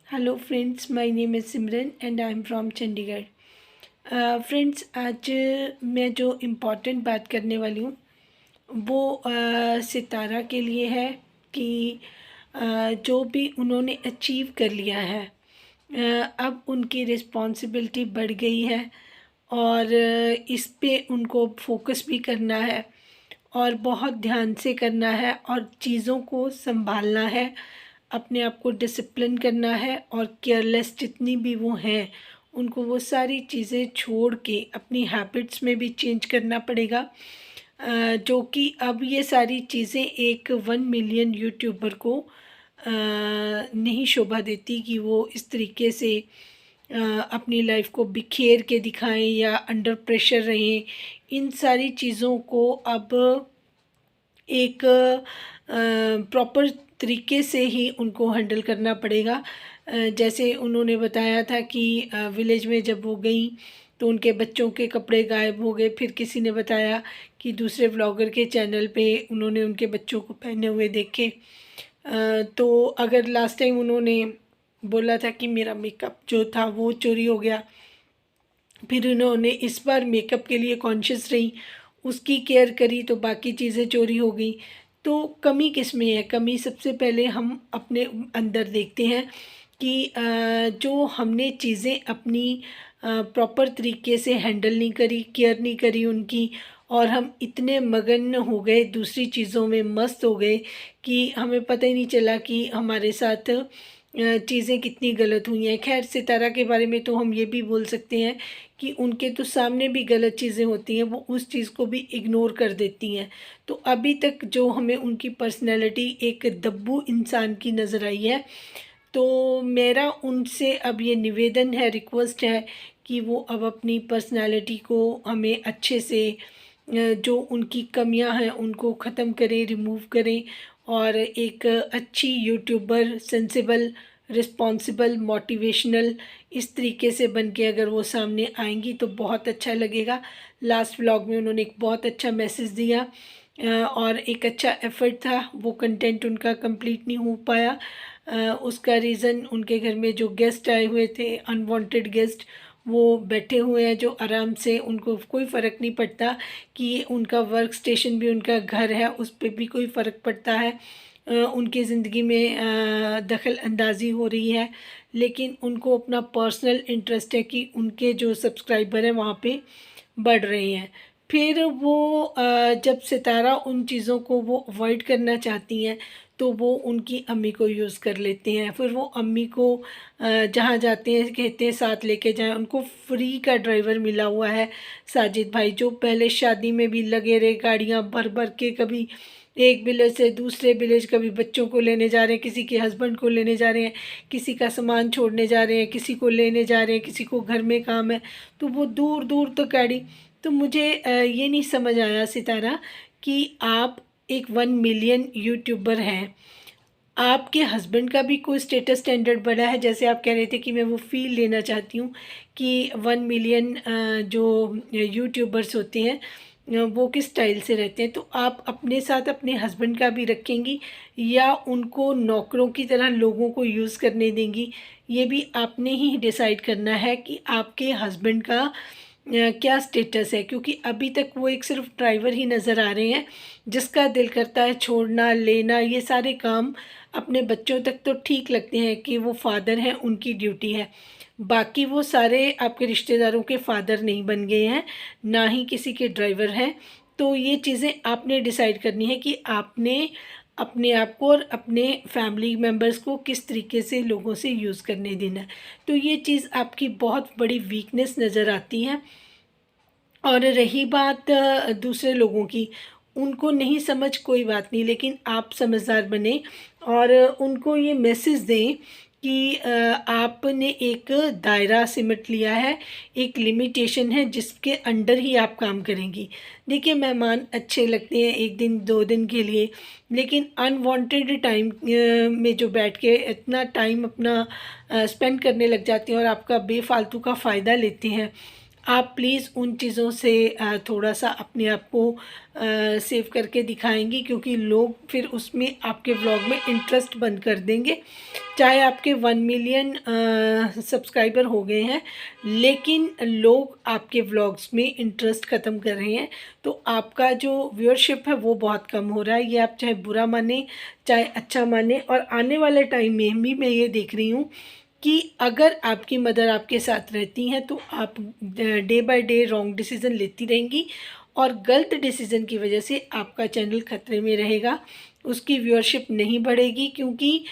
Hello friends, my name is Simran and I am from Chandigarh. Friends, आज मैं जो important बात करने वाली हूँ वो सितारा के लिए है कि जो भी उन्होंने अचीव कर लिया है, अब उनकी रिस्पॉन्सिबिलिटी बढ़ गई है और इस पे उनको फोकस भी करना है और बहुत ध्यान से करना है और चीज़ों को संभालना है, अपने आप को डिसिप्लिन करना है और केयरलेस जितनी भी वो हैं उनको वो सारी चीज़ें छोड़ के अपनी हैबिट्स में भी चेंज करना पड़ेगा। जो कि अब ये सारी चीज़ें एक 1 मिलियन यूट्यूबर को नहीं शोभा देती कि वो इस तरीके से अपनी लाइफ को बिखेर के दिखाएं या अंडर प्रेशर रहें। इन सारी चीज़ों को अब एक प्रॉपर तरीके से ही उनको हैंडल करना पड़ेगा। जैसे उन्होंने बताया था कि विलेज में जब वो गई तो उनके बच्चों के कपड़े गायब हो गए। फिर किसी ने बताया कि दूसरे व्लॉगर के चैनल पे उन्होंने उनके बच्चों को पहने हुए देखे। तो अगर लास्ट टाइम उन्होंने बोला था कि मेरा मेकअप जो था वो चोरी हो गया, फिर उन्होंने इस बार मेकअप के लिए कॉन्शियस रही, उसकी केयर करी तो बाकी चीज़ें चोरी हो गई। तो कमी किस में है? कमी सबसे पहले हम अपने अंदर देखते हैं कि जो हमने चीज़ें अपनी प्रॉपर तरीके से हैंडल नहीं करी, केयर नहीं करी उनकी, और हम इतने मगन हो गए, दूसरी चीज़ों में मस्त हो गए कि हमें पता ही नहीं चला कि हमारे साथ चीज़ें कितनी गलत हुई हैं। खैर, सितारा के बारे में तो हम ये भी बोल सकते हैं कि उनके तो सामने भी गलत चीज़ें होती हैं, वो उस चीज़ को भी इग्नोर कर देती हैं। तो अभी तक जो हमें उनकी पर्सनैलिटी एक दब्बू इंसान की नज़र आई है। तो मेरा उनसे अब ये निवेदन है, रिक्वेस्ट है कि वो अब अपनी पर्सनैलिटी को हमें अच्छे से जो उनकी कमियां हैं उनको ख़त्म करें, रिमूव करें और एक अच्छी यूट्यूबर, सेंसिबल, रिस्पॉन्सिबल, मोटिवेशनल इस तरीके से बन के अगर वो सामने आएंगी तो बहुत अच्छा लगेगा। लास्ट व्लॉग में उन्होंने एक बहुत अच्छा मैसेज दिया और एक अच्छा एफर्ट था। वो कंटेंट उनका कंप्लीट नहीं हो पाया। उसका रीज़न उनके घर में जो गेस्ट आए हुए थे, अनवांटेड गेस्ट, वो बैठे हुए हैं जो आराम से, उनको कोई फ़र्क नहीं पड़ता कि उनका वर्क स्टेशन भी उनका घर है, उस पर भी कोई फ़र्क पड़ता है। उनकी ज़िंदगी में दखल अंदाज़ी हो रही है, लेकिन उनको अपना पर्सनल इंटरेस्ट है कि उनके जो सब्सक्राइबर हैं वहाँ पे बढ़ रहे हैं। फिर वो जब सितारा उन चीज़ों को वो अवॉइड करना चाहती हैं तो वो उनकी अम्मी को यूज़ कर लेते हैं। फिर वो अम्मी को जहाँ जाते हैं कहते हैं साथ लेके जाएं। उनको फ्री का ड्राइवर मिला हुआ है साजिद भाई, जो पहले शादी में भी लगे रहे, गाड़ियाँ भर भर के, कभी एक विलेज से दूसरे विलेज, कभी बच्चों को लेने जा रहे हैं, किसी के हस्बैंड को लेने जा रहे हैं, किसी का सामान छोड़ने जा रहे हैं, किसी को लेने जा रहे हैं, किसी को घर में काम है, तो वो दूर दूर तक गाड़ी। तो मुझे ये नहीं समझ आया सितारा कि आप एक 1 मिलियन यूट्यूबर हैं, आपके हस्बैंड का भी कोई स्टेटस स्टैंडर्ड बढ़ा है? जैसे आप कह रहे थे कि मैं वो फ़ील लेना चाहती हूँ कि 1 मिलियन जो यूट्यूबर्स होते हैं वो किस स्टाइल से रहते हैं। तो आप अपने साथ अपने हस्बैंड का भी रखेंगी या उनको नौकरों की तरह लोगों को यूज़ करने देंगी? ये भी आपने ही डिसाइड करना है कि आपके हस्बैंड का क्या स्टेटस है, क्योंकि अभी तक वो एक सिर्फ ड्राइवर ही नज़र आ रहे हैं जिसका दिल करता है छोड़ना, लेना, ये सारे काम अपने बच्चों तक तो ठीक लगते हैं कि वो फादर हैं, उनकी ड्यूटी है। बाकी वो सारे आपके रिश्तेदारों के फादर नहीं बन गए हैं, ना ही किसी के ड्राइवर हैं। तो ये चीज़ें आपने डिसाइड करनी है कि आपने अपने आप को और अपने फैमिली मेम्बर्स को किस तरीके से लोगों से यूज़ करने देना है। तो ये चीज़ आपकी बहुत बड़ी वीकनेस नज़र आती है। और रही बात दूसरे लोगों की, उनको नहीं समझ कोई बात नहीं, लेकिन आप समझदार बने और उनको ये मैसेज दें कि आपने एक दायरा सिमट लिया है, एक लिमिटेशन है जिसके अंडर ही आप काम करेंगी। देखिए, मेहमान अच्छे लगते हैं 1 दिन 2 दिन के लिए, लेकिन अनवांटेड टाइम में जो बैठ के इतना टाइम अपना स्पेंड करने लग जाते हैं और आपका बेफालतू का फ़ायदा लेते हैं, आप प्लीज़ उन चीज़ों से थोड़ा सा अपने आप को सेव करके दिखाएंगी, क्योंकि लोग फिर उसमें आपके व्लॉग में इंटरेस्ट बंद कर देंगे। चाहे आपके 1 मिलियन सब्सक्राइबर हो गए हैं, लेकिन लोग आपके व्लॉग्स में इंटरेस्ट ख़त्म कर रहे हैं, तो आपका जो व्यूअरशिप है वो बहुत कम हो रहा है। ये आप चाहे बुरा माने चाहे अच्छा माने। और आने वाले टाइम में भी मैं ये देख रही हूँ कि अगर आपकी मदर आपके साथ रहती हैं तो आप day by day wrong decision लेती रहेंगी, और गलत डिसीज़न की वजह से आपका चैनल खतरे में रहेगा, उसकी व्यूअरशिप नहीं बढ़ेगी, क्योंकि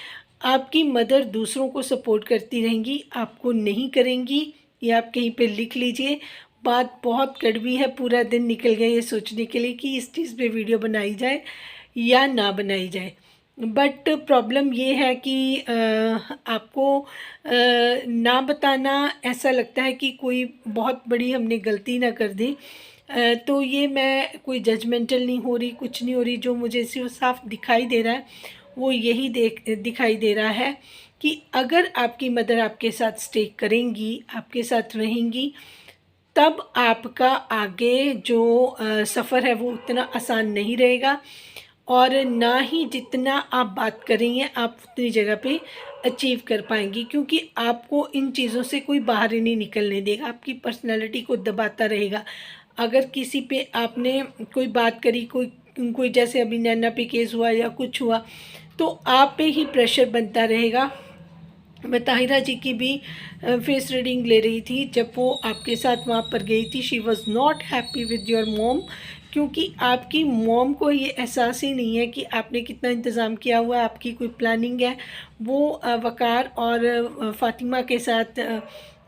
आपकी मदर दूसरों को सपोर्ट करती रहेंगी, आपको नहीं करेंगी। ये आप कहीं पे लिख लीजिए। बात बहुत कड़वी है, पूरा दिन निकल गया ये सोचने के लिए कि इस चीज़ पे वीडियो बनाई जाए या ना बनाई जाए। बट प्रॉब्लम ये है कि आपको ना बताना ऐसा लगता है कि कोई बहुत बड़ी हमने गलती ना कर दी। तो ये मैं कोई जजमेंटल नहीं हो रही, कुछ नहीं हो रही। जो मुझे सिर्फ साफ दिखाई दे रहा है वो यही दिखाई दे रहा है कि अगर आपकी मदर आपके साथ स्टे करेंगी, आपके साथ रहेंगी, तब आपका आगे जो सफ़र है वो उतना आसान नहीं रहेगा, और ना ही जितना आप बात कर रही हैं आप उतनी जगह पे अचीव कर पाएंगी, क्योंकि आपको इन चीज़ों से कोई बाहर ही नहीं निकलने देगा, आपकी पर्सनैलिटी को दबाता रहेगा। अगर किसी पे आपने कोई बात करी, कोई कोई जैसे अभी नैना पे केस हुआ या कुछ हुआ, तो आप पे ही प्रेशर बनता रहेगा। मैं ताहिरा जी की भी फेस रीडिंग ले रही थी जब वो आपके साथ वहाँ पर गई थी। She was not happy with your mom, क्योंकि आपकी मॉम को ये एहसास ही नहीं है कि आपने कितना इंतज़ाम किया हुआ है, आपकी कोई प्लानिंग है। वो वकार और फ़ातिमा के साथ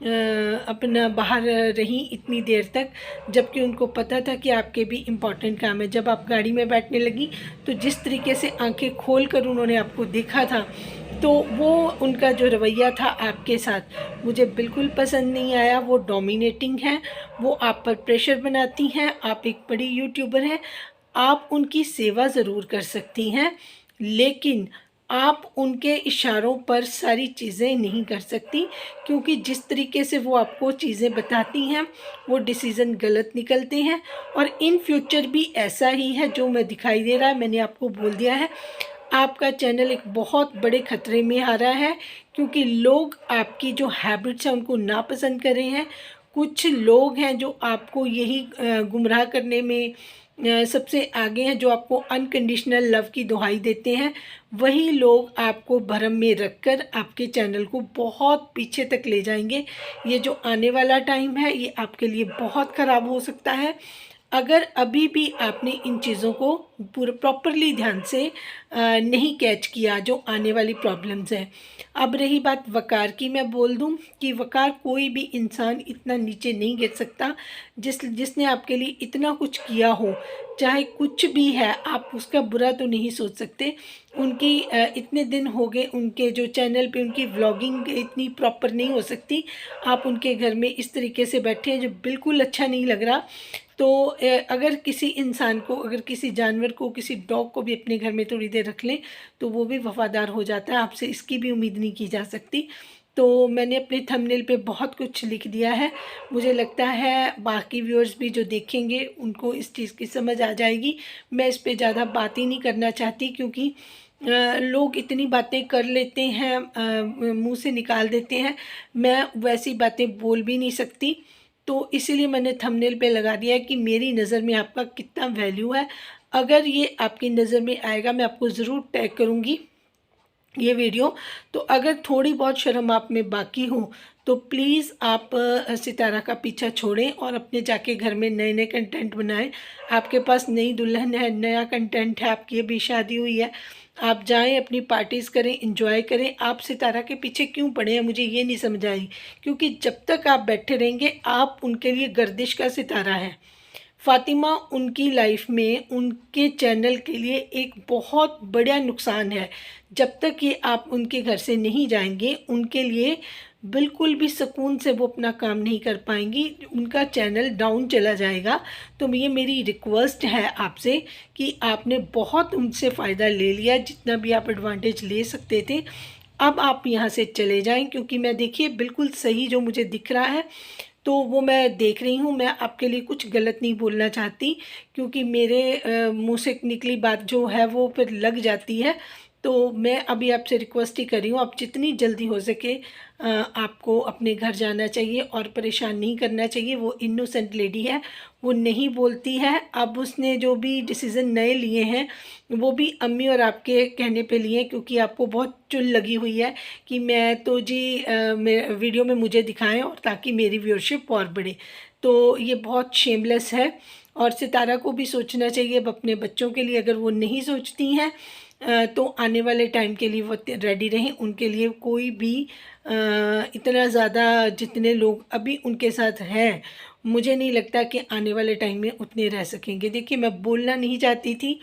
अपना बाहर रही इतनी देर तक, जबकि उनको पता था कि आपके भी इम्पॉर्टेंट काम है। जब आप गाड़ी में बैठने लगी तो जिस तरीके से आंखें खोल कर उन्होंने आपको देखा था, तो वो उनका जो रवैया था आपके साथ मुझे बिल्कुल पसंद नहीं आया। वो डोमिनेटिंग हैं, वो आप पर प्रेशर बनाती हैं। आप एक बड़ी यूट्यूबर हैं, आप उनकी सेवा ज़रूर कर सकती हैं, लेकिन आप उनके इशारों पर सारी चीज़ें नहीं कर सकती, क्योंकि जिस तरीके से वो आपको चीज़ें बताती हैं वो डिसीज़न गलत निकलते हैं। और इन फ्यूचर भी ऐसा ही है जो मैं दिखाई दे रहा है। मैंने आपको बोल दिया है आपका चैनल एक बहुत बड़े ख़तरे में आ रहा है, क्योंकि लोग आपकी जो हैबिट्स हैं उनको नापसंद कर रहे हैं। कुछ लोग हैं जो आपको यही गुमराह करने में सबसे आगे हैं, जो आपको अनकंडीशनल लव की दुहाई देते हैं। वही लोग आपको भरम में रखकर आपके चैनल को बहुत पीछे तक ले जाएंगे। ये जो आने वाला टाइम है ये आपके लिए बहुत ख़राब हो सकता है, अगर अभी भी आपने इन चीज़ों को पूरा प्रॉपरली ध्यान से नहीं कैच किया जो आने वाली प्रॉब्लम्स हैं। अब रही बात वकार की, मैं बोल दूं कि वकार कोई भी इंसान इतना नीचे नहीं गिर सकता जिसने आपके लिए इतना कुछ किया हो। चाहे कुछ भी है, आप उसका बुरा तो नहीं सोच सकते। उनकी इतने दिन हो गए उनके जो चैनल पे उनकी व्लॉगिंग इतनी प्रॉपर नहीं हो सकती। आप उनके घर में इस तरीके से बैठे हैं जो बिल्कुल अच्छा नहीं लग रहा। तो अगर किसी इंसान को, अगर किसी जानवर को, किसी डॉग को भी अपने घर में थोड़ी देर रख लें तो वो भी वफ़ादार हो जाता है। आपसे इसकी भी उम्मीद नहीं की जा सकती। तो मैंने अपने थंबनेल पे बहुत कुछ लिख दिया है। मुझे लगता है बाकी व्यूअर्स भी जो देखेंगे उनको इस चीज़ की समझ आ जाएगी। मैं इस पे ज़्यादा बात ही नहीं करना चाहती, क्योंकि लोग इतनी बातें कर लेते हैं, मुंह से निकाल देते हैं। मैं वैसी बातें बोल भी नहीं सकती, तो इसीलिए मैंने थंबनेल पे लगा दिया है कि मेरी नज़र में आपका कितना वैल्यू है। अगर ये आपकी नज़र में आएगा मैं आपको ज़रूर टैग करूँगी ये वीडियो। तो अगर थोड़ी बहुत शर्म आप में बाकी हो तो प्लीज़ आप सितारा का पीछा छोड़ें और अपने जाके घर में नए नए कंटेंट बनाएं। आपके पास नई दुल्हन है, नया कंटेंट है, आपकी अभी शादी हुई है, आप जाएं अपनी पार्टीज़ करें, इंजॉय करें। आप सितारा के पीछे क्यों पड़े हैं मुझे ये नहीं समझ आई, क्योंकि जब तक आप बैठे रहेंगे आप उनके लिए गर्दिश का सितारा है। फ़ातिमा उनकी लाइफ में उनके चैनल के लिए एक बहुत बड़ा नुकसान है। जब तक ये आप उनके घर से नहीं जाएंगे उनके लिए बिल्कुल भी सुकून से वो अपना काम नहीं कर पाएंगी, उनका चैनल डाउन चला जाएगा। तो ये मेरी रिक्वेस्ट है आपसे कि आपने बहुत उनसे फ़ायदा ले लिया, जितना भी आप एडवांटेज ले सकते थे। अब आप यहाँ से चले जाएं, क्योंकि मैं देखिए बिल्कुल सही जो मुझे दिख रहा है तो वो मैं देख रही हूँ। मैं आपके लिए कुछ गलत नहीं बोलना चाहती, क्योंकि मेरे मुंह से निकली बात जो है वो फिर लग जाती है। तो मैं अभी आपसे रिक्वेस्ट ही कर रही हूँ, आप जितनी जल्दी हो सके आपको अपने घर जाना चाहिए और परेशान नहीं करना चाहिए। वो इनोसेंट लेडी है, वो नहीं बोलती है। अब उसने जो भी डिसीज़न नए लिए हैं वो भी अम्मी और आपके कहने पे लिए, क्योंकि आपको बहुत चुल लगी हुई है कि मैं तो जी वीडियो में मुझे दिखाएं और ताकि मेरी व्यूअरशिप और बढ़े। तो ये बहुत शेमलेस है और सितारा को भी सोचना चाहिए अब अपने बच्चों के लिए। अगर वो नहीं सोचती हैं तो आने वाले टाइम के लिए वो रेडी रहें। उनके लिए कोई भी इतना ज़्यादा जितने लोग अभी उनके साथ हैं, मुझे नहीं लगता कि आने वाले टाइम में उतने रह सकेंगे। देखिए, मैं बोलना नहीं चाहती थी,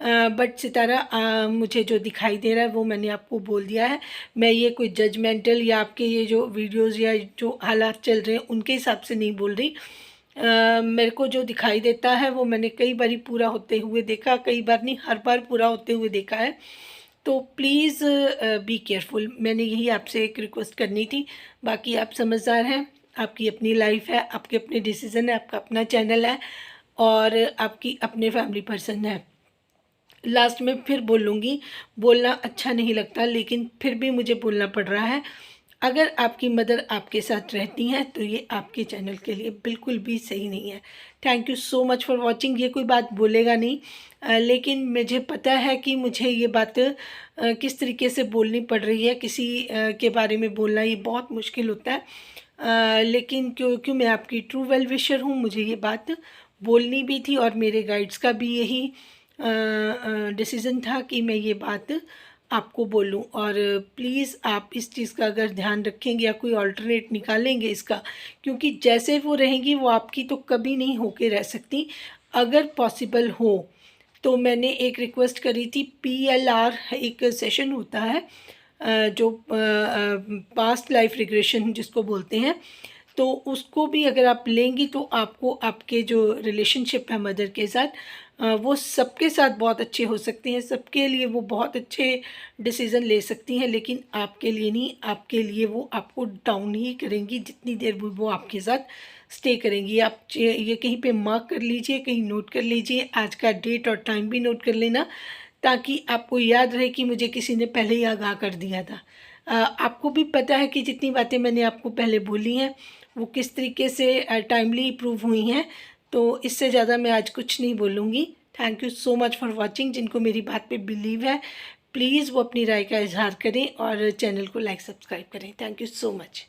बट सितारा मुझे जो दिखाई दे रहा है वो मैंने आपको बोल दिया है। मैं ये कोई जजमेंटल या आपके ये जो वीडियोस या जो हालात चल रहे हैं उनके हिसाब से नहीं बोल रही। मेरे को जो दिखाई देता है वो मैंने कई बार पूरा होते हुए देखा, कई बार नहीं, हर बार पूरा होते हुए देखा है। तो प्लीज़ बी केयरफुल, मैंने यही आपसे एक रिक्वेस्ट करनी थी। बाकी आप समझदार हैं, आपकी अपनी लाइफ है, आपके अपने डिसीज़न है, आपका अपना चैनल है और आपकी अपने फैमिली पर्सन है। लास्ट में फिर बोलूँगी, बोलना अच्छा नहीं लगता लेकिन फिर भी मुझे बोलना पड़ रहा है। अगर आपकी मदर आपके साथ रहती हैं तो ये आपके चैनल के लिए बिल्कुल भी सही नहीं है। Thank you so much for watching. ये कोई बात बोलेगा नहीं, लेकिन मुझे पता है कि मुझे ये बात किस तरीके से बोलनी पड़ रही है। किसी के बारे में बोलना ये बहुत मुश्किल होता है, लेकिन क्योंकि मैं आपकी ट्रू वेल विशर हूँ, मुझे ये बात बोलनी भी थी और मेरे गाइड्स का भी यही डिसीज़न था कि मैं ये बात आपको बोलूं। और प्लीज़ आप इस चीज़ का अगर ध्यान रखेंगे या कोई ऑल्टरनेट निकालेंगे इसका, क्योंकि जैसे वो रहेंगी वो आपकी तो कभी नहीं होके रह सकती। अगर पॉसिबल हो तो मैंने एक रिक्वेस्ट करी थी, PLR एक सेशन होता है जो पास्ट लाइफ रिग्रेशन जिसको बोलते हैं, तो उसको भी अगर आप लेंगी तो आपको आपके जो रिलेशनशिप है मदर के साथ वो सबके साथ बहुत अच्छे हो सकते हैं। सबके लिए वो बहुत अच्छे डिसीज़न ले सकती हैं, लेकिन आपके लिए नहीं। आपके लिए वो आपको डाउन ही करेंगी जितनी देर वो आपके साथ स्टे करेंगी। आप ये कहीं पे मार्क कर लीजिए, कहीं नोट कर लीजिए, आज का डेट और टाइम भी नोट कर लेना, ताकि आपको याद रहे कि मुझे किसी ने पहले ही आगाह कर दिया था। आपको भी पता है कि जितनी बातें मैंने आपको पहले बोली हैं वो किस तरीके से टाइमली प्रूव हुई हैं। तो इससे ज़्यादा मैं आज कुछ नहीं बोलूँगी। Thank you so much for watching. जिनको मेरी बात पे बिलीव है प्लीज़ वो अपनी राय का इजहार करें और चैनल को लाइक सब्सक्राइब करें। Thank you so much.